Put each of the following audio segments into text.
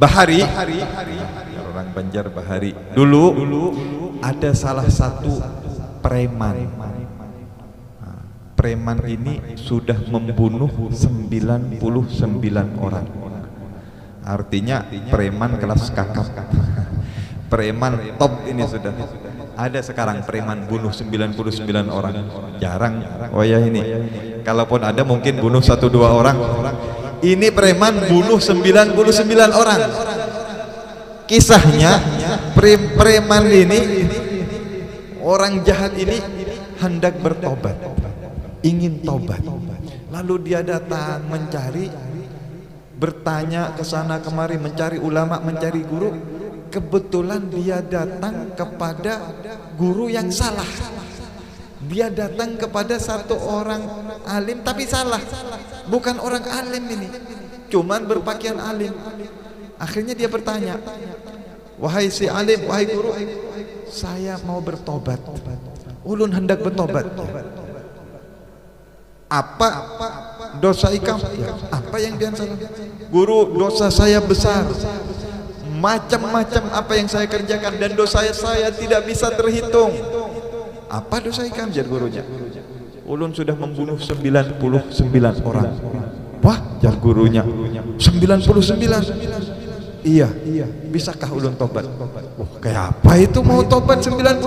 Bahari, orang Banjar Bahari. Dulu ada salah satu preman. Preman ini sudah membunuh 99 orang. Artinya preman kelas kakap. Preman top ini sudah. Ada sekarang preman bunuh 99 orang. Jarang. Oh ya ini. Kalaupun ada mungkin bunuh 1-2 orang. Ini preman bunuh 99 orang. Kisahnya preman ini, orang jahat ini hendak bertobat, ingin tobat. Lalu dia datang mencari, bertanya ke sana kemari, mencari ulama, mencari guru. Kebetulan dia datang kepada guru yang salah. Dia datang kepada satu orang alim tapi salah. Bukan orang alim ini, cuman berpakaian alim. Akhirnya dia bertanya, wahai si alim, wahai guru, saya mau bertobat. Ulun hendak bertobat. Apa dosa ikam? Apa yang dia salah? Guru, dosa saya besar. Macam-macam apa yang saya kerjakan dan dosa saya tidak bisa terhitung. Apa dosa ikam? Jar gurunya. Ulun sudah membunuh 99 orang. Wah, jar gurunya. 99. Iya. Bisakah ulun tobat? Oh, kayak apa itu mau tobat 99?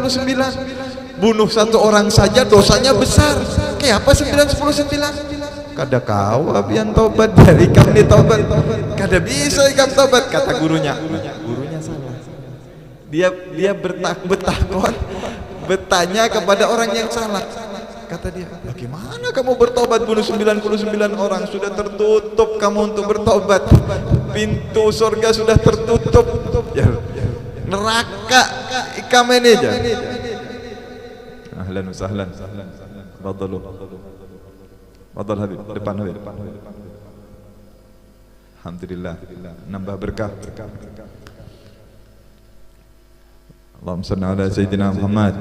Bunuh satu orang saja dosanya besar. Kayak apa 99? Kada kau abian tobat dari kami tobat. Kada bisa ikam tobat, kata gurunya. Gurunya salah. Dia bertakon, bertanya kepada orang yang salah. Kata dia, bagaimana kamu bertobat bunuh 99 orang? Sudah tertutup kamu untuk bertobat. Pintu surga sudah tertutup. Ya, neraka ikam ini aja. Ahlan wa sahlan. Fadlu. Fadl Habib, depan Habib. Alhamdulillah, nambah berkah. Allahumma salli ala Sayyidina Muhammad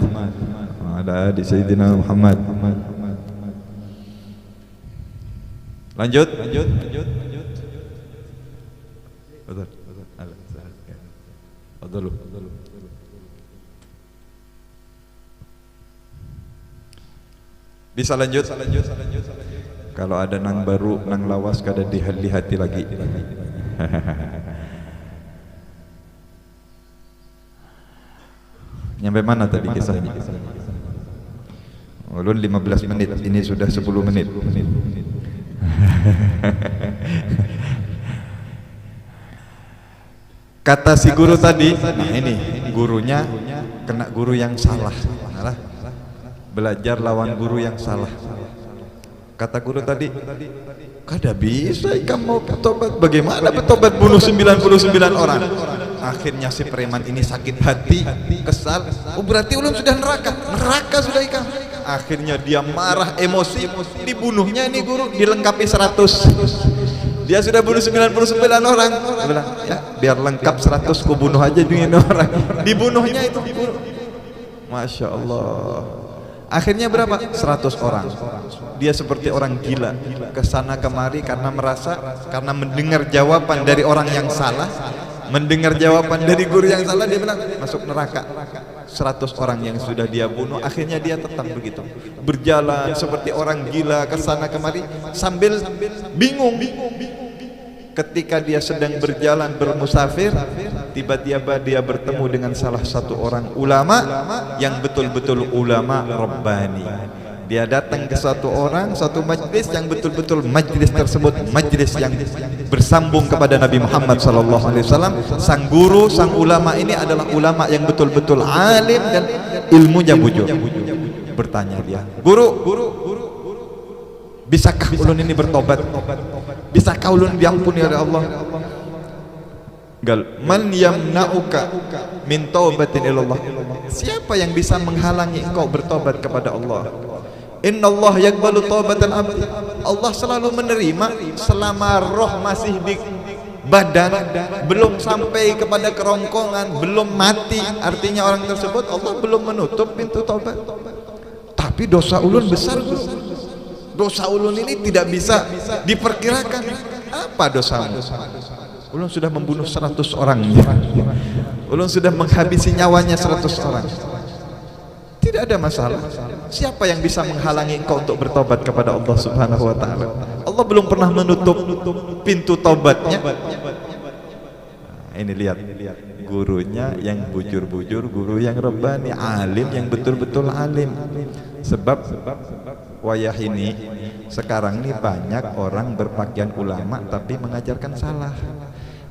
wa ala ali Sayyidina Muhammad. Lanjut. Fadl. Bisa lanjut. Kalau ada nang baru, nang lawas kada dihati lagi. Nyampe mana tadi kisahnya? Ulun 15 menit, ini sudah 10 menit. Kata si guru tadi, nah ini gurunya kena guru yang salah. Belajar lawan guru yang salah. Kata guru tadi, kada bisa ikam mau bertobat. Bagaimana bertobat bunuh 99 orang? Akhirnya si preman ini sakit hati, kesal. Oh berarti ulun sudah neraka sudah ikam. Akhirnya dia marah, emosi, dibunuhnya ini guru, dilengkapi 100. Dia sudah bunuh 99 orang. Dia bilang, ya biar lengkap 100 ku bunuh aja dengan orang. Dibunuhnya itu guru. Masya Allah. Akhirnya berapa? 100 orang. Dia seperti orang gila, kesana kemari karena merasa, karena mendengar jawaban dari orang yang salah, mendengar jawaban dari guru yang salah, dia bilang masuk neraka. 100 orang yang sudah dia bunuh, akhirnya dia tetap begitu, berjalan seperti orang gila kesana kemari sambil bingung. Ketika dia sedang berjalan bermusafir, tiba-tiba dia bertemu dengan salah satu orang ulama yang betul-betul ulama Rabbani. Dia datang ke satu majlis yang betul-betul majlis tersebut majlis yang bersambung kepada Nabi Muhammad SAW. Sang guru, sang ulama ini adalah ulama yang betul-betul alim dan ilmunya bujur. Bertanya dia, guru, bisakah ulun ini bertobat? Bisakah ulun diampuni oleh Allah? Gal, man yamna'uka min taubatin ilallah. Siapa yang bisa menghalangi engkau bertobat kepada Allah? Innallaha yaqbalu taubatan abdi. Allah selalu menerima selama roh masih di badan, belum sampai kepada kerongkongan, belum mati. Artinya orang tersebut Allah belum menutup pintu taubat. Tapi dosa ulun besar, dosa ulun ini tidak bisa diperkirakan. Apa dosamu? ulun sudah membunuh 100 orang, ulun sudah menghabisi nyawanya 100 orang. Tidak ada masalah. Siapa yang bisa menghalangi engkau untuk bertobat kepada Allah Subhanahu wa taala? Allah belum pernah menutup pintu tobatnya. Ini lihat gurunya yang bujur-bujur, guru yang rebani, alim yang betul-betul alim. Sebab wayah ini sekarang ini banyak orang berpakaian ulama tapi mengajarkan salah.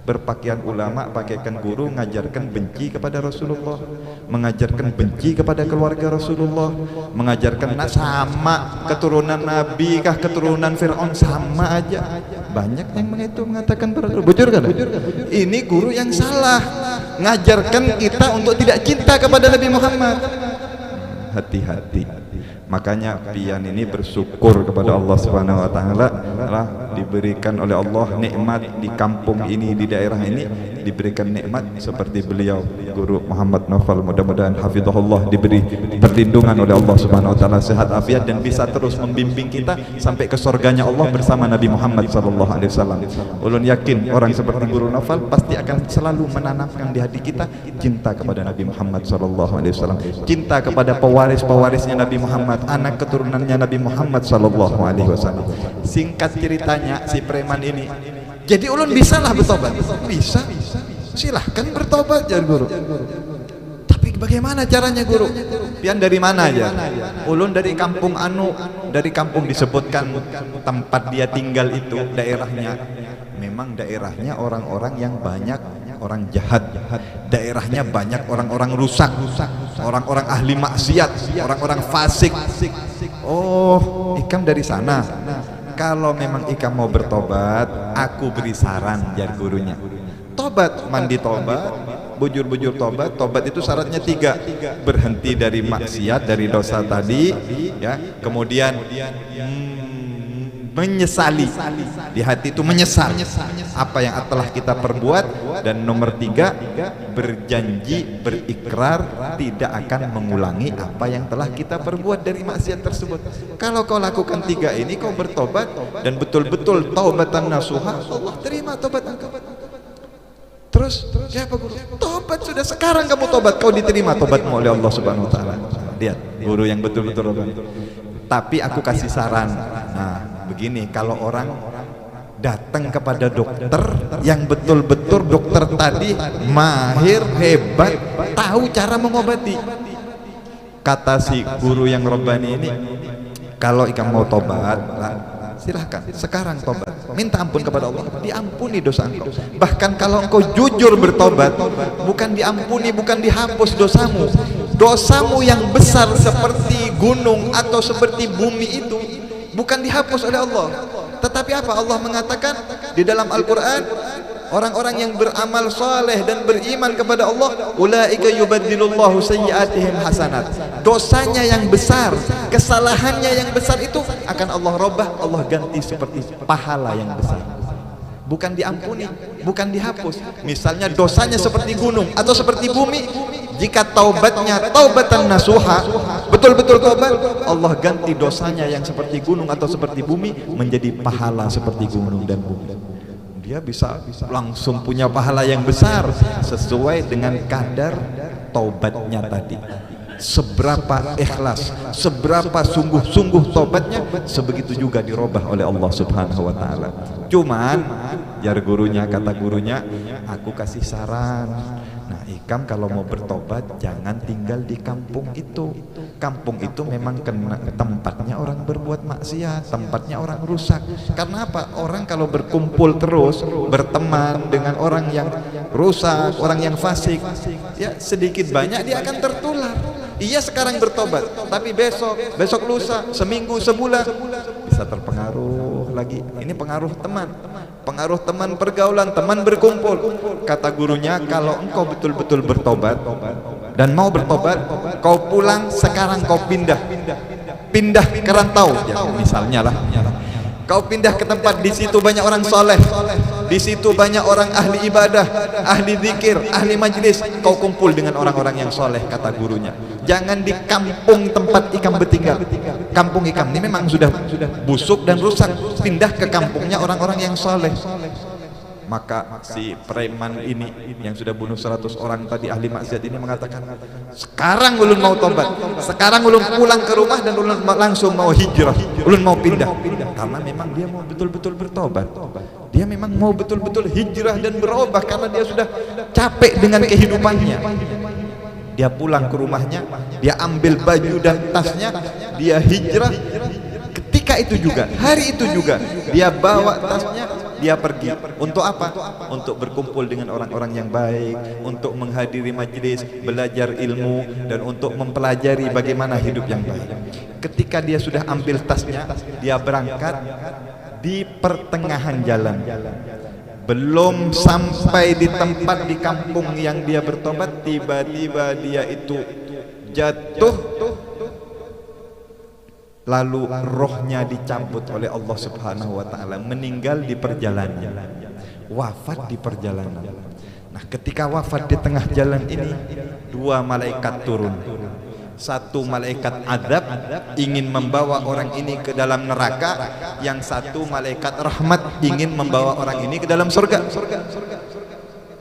Berpakaian ulama, pakaikan guru, mengajarkan benci kepada Rasulullah, mengajarkan benci kepada keluarga Rasulullah, mengajarkan sama keturunan Nabi kah keturunan Fir'aun sama aja. Banyak yang mengatakan bujur kan? Ini guru yang salah, ngajarkan kita untuk tidak cinta kepada Nabi Muhammad. Hati-hati. Makanya pian ini bersyukur kepada Allah Subhanahu wa taala lah diberikan oleh Allah nikmat di kampung ini, di daerah ini diberikan nikmat seperti beliau Guru Muhammad Naufal. Mudah-mudahan hafizahullah diberi perlindungan oleh Allah Subhanahu wa taala, sehat afiat dan bisa terus membimbing kita sampai ke surganya Allah bersama Nabi Muhammad sallallahu alaihi wasallam. Ulun yakin orang seperti Guru Naufal pasti akan selalu menanamkan di hati kita cinta kepada Nabi Muhammad sallallahu alaihi wasallam, cinta kepada pewaris-pewarisnya Nabi Muhammad, anak keturunannya Nabi Muhammad sallallahu alaihi wasallam. Singkat ceritanya si preman ini, jadi ulun bisalah bertobat, bisa, silahkan bertobat ya guru. Tapi bagaimana caranya guru? Pian dari mana aja? Ulun dari kampung anu, dari kampung disebutkan tempat dia tinggal itu daerahnya. Memang daerahnya orang-orang yang banyak orang jahat, daerahnya banyak orang-orang rusak, orang-orang ahli maksiat, orang-orang fasik. Oh, ikam dari sana. Kalau memang ikam mau bertobat, aku beri saran, jar gurunya. Tobat, mandi tobat, bujur-bujur tobat. Tobat itu syaratnya 3, berhenti dari maksiat, dari dosa tadi, ya. Kemudian menyesali, di hati itu menyesal apa yang telah kita perbuat, dan nomor 3 berjanji, berikrar tidak akan mengulangi apa yang telah kita perbuat dari maksiat tersebut. Kalau kau lakukan 3 ini, kau bertobat dan betul-betul taubatan nasuha, Allah terima tobat engkau. Terus siapa guru? Tobat sudah, sekarang kamu tobat, kau diterima tobatmu oleh Allah Subhanahu wa taala. Lihat guru yang betul-betul. Tapi aku kasih saran. Nah, begini, kalau orang datang kepada dokter yang betul-betul dokter tadi mahir, hebat, tahu cara mengobati. Kata si guru yang Rabbani ini, kalau ikam mau tobat, silahkan sekarang tobat, minta ampun kepada Allah, diampuni dosa engkau. Bahkan kalau engkau jujur bertobat, bukan diampuni, bukan dihapus dosamu. Dosamu yang besar seperti gunung atau seperti bumi itu bukan dihapus oleh Allah. Tetapi apa? Allah mengatakan di dalam Al-Quran, orang-orang yang beramal saleh dan beriman kepada Allah, ulaika yubaddilullahu sayyi'atihim hasanat. Dosanya yang besar, kesalahannya yang besar itu akan Allah robah, Allah ganti seperti pahala yang besar. Bukan diampuni, bukan dihapus. Misalnya dosanya seperti gunung atau seperti bumi, jika taubatnya taubatan nasuha, betul-betul taubat, Allah ganti dosanya yang seperti gunung atau seperti bumi menjadi pahala seperti gunung dan bumi. Dia bisa langsung punya pahala yang besar sesuai dengan kadar taubatnya tadi. Seberapa ikhlas, seberapa sungguh-sungguh tobatnya, sebegitu juga dirubah oleh Allah Subhanahu wa taala. Cuman jar gurunya, kata gurunya, aku kasih saran. Nah, ikam kalau mau bertobat jangan tinggal di kampung itu. Kampung itu memang tempatnya orang berbuat maksiat, tempatnya orang rusak. Karena apa? Orang kalau berkumpul terus, berteman dengan orang yang rusak, orang yang fasik, ya sedikit banyak dia akan tertular. Iya sekarang bertobat, tapi besok lusa, seminggu, sebulan bisa terpengaruh lagi. Ini pengaruh teman pergaulan, teman berkumpul. Kata gurunya, kalau engkau betul-betul bertobat dan mau bertobat, kau pulang sekarang, kau pindah ke rantau, ya, misalnya lah. Kau pindah ke tempat di situ banyak orang soleh, di situ banyak orang ahli ibadah, ahli zikir, ahli majlis. Kau kumpul dengan orang-orang yang soleh, kata gurunya. Jangan di kampung tempat ikam bertinggal. Kampung ikam ini memang sudah busuk dan rusak. Pindah ke kampungnya orang-orang yang soleh. Maka si preman ini yang sudah bunuh 100 orang tadi, ahli maksiat ini mengatakan, sekarang ulun mau tobat, sekarang ulun pulang ke rumah dan ulun langsung mau hijrah, ulun mau pindah. Karena memang dia mau betul-betul bertobat, dia memang mau betul-betul hijrah dan berubah karena dia sudah capek dengan kehidupannya. Dia pulang ke rumahnya, dia ambil baju dan tasnya, dia hijrah. Ketika itu juga, hari itu juga, dia bawa tasnya, dia pergi. Untuk apa? Untuk berkumpul dengan orang-orang yang baik, untuk menghadiri majelis, belajar ilmu, dan untuk mempelajari bagaimana hidup yang baik. Ketika dia sudah ambil tasnya, dia berangkat. Di pertengahan jalan, belum sampai di tempat di kampung yang dia bertobat, tiba-tiba dia itu jatuh, lalu rohnya dicabut oleh Allah Subhanahu wa taala, meninggal di perjalanan, wafat di perjalanan. Nah, ketika wafat di tengah jalan ini, dua malaikat turun. Satu malaikat azab ingin membawa orang ini ke dalam neraka, yang satu malaikat rahmat ingin membawa orang ini ke dalam surga.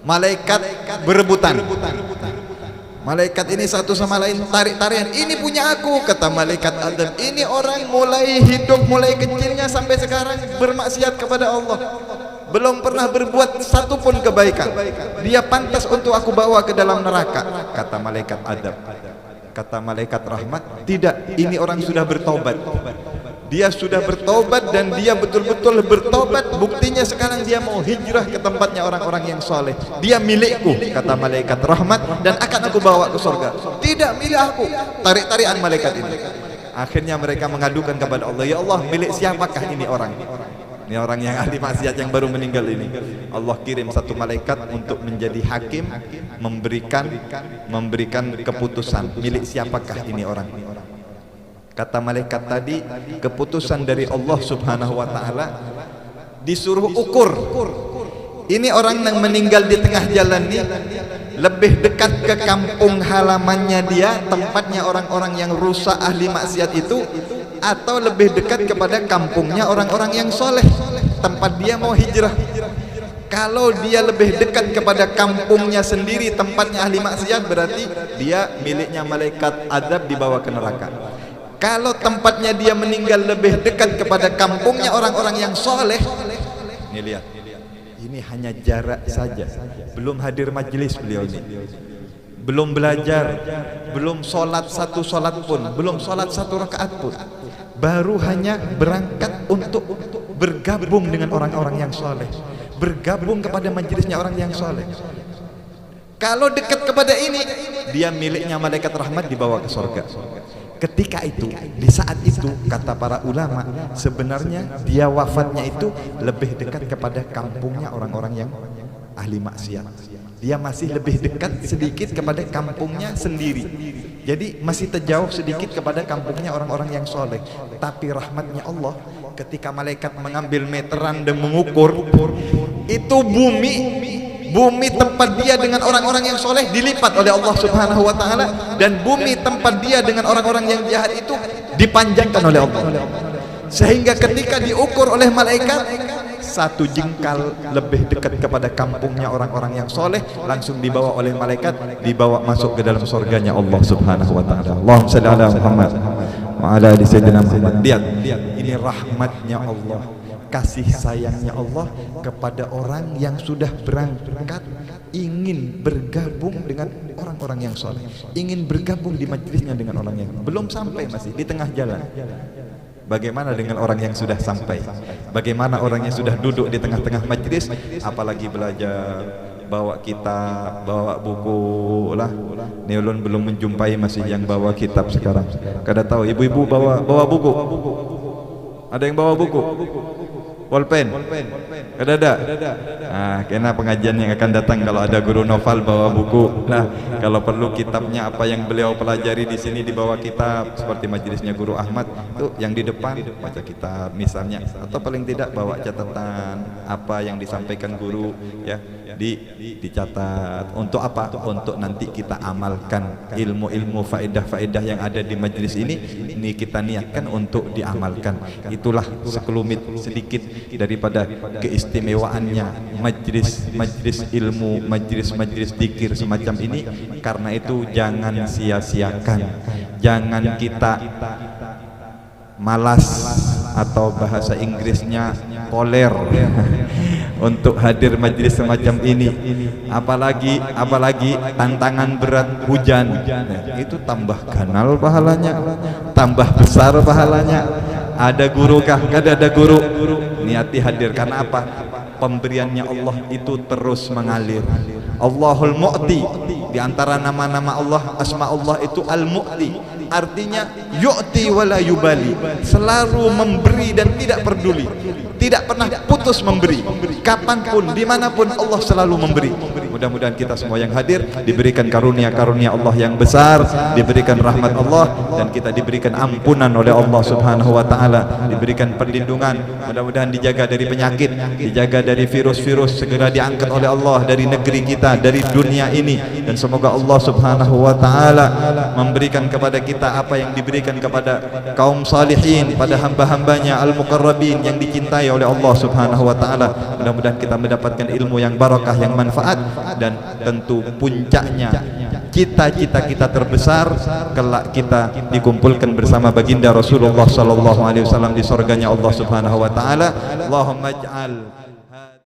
Malaikat berebutan. Malaikat ini satu sama lain tarik-tarian, ini punya aku, kata malaikat azab. Ini orang mulai hidup, mulai kecilnya sampai sekarang bermaksiat kepada Allah, belum pernah berbuat satu pun kebaikan. Dia pantas untuk aku bawa ke dalam neraka, kata malaikat azab. Kata malaikat rahmat, tidak, ini orang sudah bertobat. Dia sudah bertobat dan dia betul-betul bertobat. Buktinya sekarang dia mau hijrah ke tempatnya orang-orang yang soleh. Dia milikku, kata malaikat rahmat, dan akan aku bawa ke surga. Tidak, milik aku. Tarik-tarian malaikat ini. Akhirnya mereka mengadukan kepada Allah, ya Allah, milik siapakah ini orang? Ini orang yang ahli maksiat yang baru meninggal ini. Allah kirim satu malaikat untuk menjadi hakim, memberikan keputusan, milik siapakah ini orang. Kata malaikat tadi, keputusan dari Allah Subhanahu wa taala, disuruh ukur. Ini orang yang meninggal di tengah jalan ini lebih dekat ke kampung halamannya dia, tempatnya orang-orang yang rusak ahli maksiat itu, atau lebih dekat kepada kampungnya orang-orang yang soleh, tempat dia mau hijrah. Kalau dia lebih dekat kepada kampungnya sendiri, tempatnya ahli maksiat, berarti dia miliknya malaikat azab, dibawa ke neraka. Kalau tempatnya dia meninggal lebih dekat kepada kampungnya orang-orang yang soleh, ini lihat, ini hanya jarak saja, belum hadir majelis beliau ini, belum belajar, belum sholat satu sholat pun, belum sholat satu rakaat pun, baru hanya berangkat untuk bergabung dengan orang-orang yang soleh, bergabung kepada majelisnya orang yang soleh. Kalau dekat kepada ini, dia miliknya malaikat rahmat, dibawa ke surga. Ketika itu, di saat itu, kata para ulama, sebenarnya dia wafatnya itu lebih dekat kepada kampungnya orang-orang yang ahli maksiat. Dia masih lebih dekat sedikit kepada kampungnya sendiri. Jadi masih terjauh sedikit kepada kampungnya orang-orang yang soleh. Tapi rahmatnya Allah, ketika malaikat mengambil meteran dan mengukur, itu bumi tempat dia dengan orang-orang yang soleh dilipat oleh Allah Subhanahu wa taala, dan bumi tempat dia dengan orang-orang yang jahat itu dipanjangkan oleh Allah. Sehingga ketika diukur oleh malaikat, satu jengkal lebih dekat kepada kampungnya orang-orang yang soleh, langsung dibawa oleh malaikat, dibawa masuk ke dalam surganya Allah Subhanahu wa taala. Allahumma shalli ala Muhammad wa ala ali sayyidina Muhammad. Lihat, ini rahmatnya Allah, kasih sayangnya Allah kepada orang yang sudah berangkat ingin bergabung dengan orang-orang yang soleh, ingin bergabung di majelisnya dengan orang yang belum sampai, masih di tengah jalan. Bagaimana dengan orang yang sudah sampai? Bagaimana orang yang sudah duduk di tengah-tengah majelis, apalagi belajar, bawa kitab, bawa buku lah. Ini ulun belum menjumpai masih yang bawa kitab sekarang. Kada tahu ibu-ibu bawa buku? Ada yang bawa buku? Pulpen? Kada ada? Nah, kena pengajian yang akan datang kalau ada guru novel bawa buku. Nah, kalau perlu kitabnya apa yang beliau pelajari di sini dibawa kitab, seperti majelisnya Guru Ahmad itu yang di depan baca kitab misalnya, atau paling tidak bawa catatan apa yang disampaikan guru, ya. dicatat. Untuk apa? Untuk nanti kita amalkan ilmu-ilmu faedah-faedah yang ada di majlis ini kita niatkan untuk diamalkan. Itulah sekelumit sedikit daripada keistimewaannya majlis ilmu, majlis zikir semacam ini. Karena itu jangan sia-siakan, jangan kita malas atau bahasa Inggrisnya koler untuk hadir majlis semacam ini. Apalagi tantangan berat hujan, itu tambah kanal pahalanya, tambah besar pahalanya. Ada guru kah? Kada ada guru, niati hadir. Karena apa? Pemberiannya Allah itu terus mengalir. Allahul Mu'ti, di antara nama-nama Allah, asma Allah itu Al-Mu'ti, artinya yu'ti wala yubali, selalu memberi dan tidak peduli, tidak pernah putus memberi. Kapanpun, dimanapun Allah selalu memberi. Mudah-mudahan kita semua yang hadir diberikan karunia-karunia Allah yang besar, diberikan rahmat Allah, dan kita diberikan ampunan oleh Allah Subhanahu wa ta'ala, diberikan perlindungan. Mudah-mudahan dijaga dari penyakit, dijaga dari virus-virus, segera diangkat oleh Allah dari negeri kita, dari dunia ini. Dan semoga Allah Subhanahu wa ta'ala memberikan kepada kita apa yang diberikan kepada kaum salihin, pada hamba-hambanya al-muqarrabin yang dicintai oleh Allah Subhanahu wa ta'ala. Mudah-mudahan kita mendapatkan ilmu yang barakah, yang manfaat, dan tentu puncaknya cita-cita kita terbesar kelak kita dikumpulkan bersama baginda Rasulullah sallallahu alaihi wasallam di surganya Allah Subhanahu wa taala. Allahumma ij'al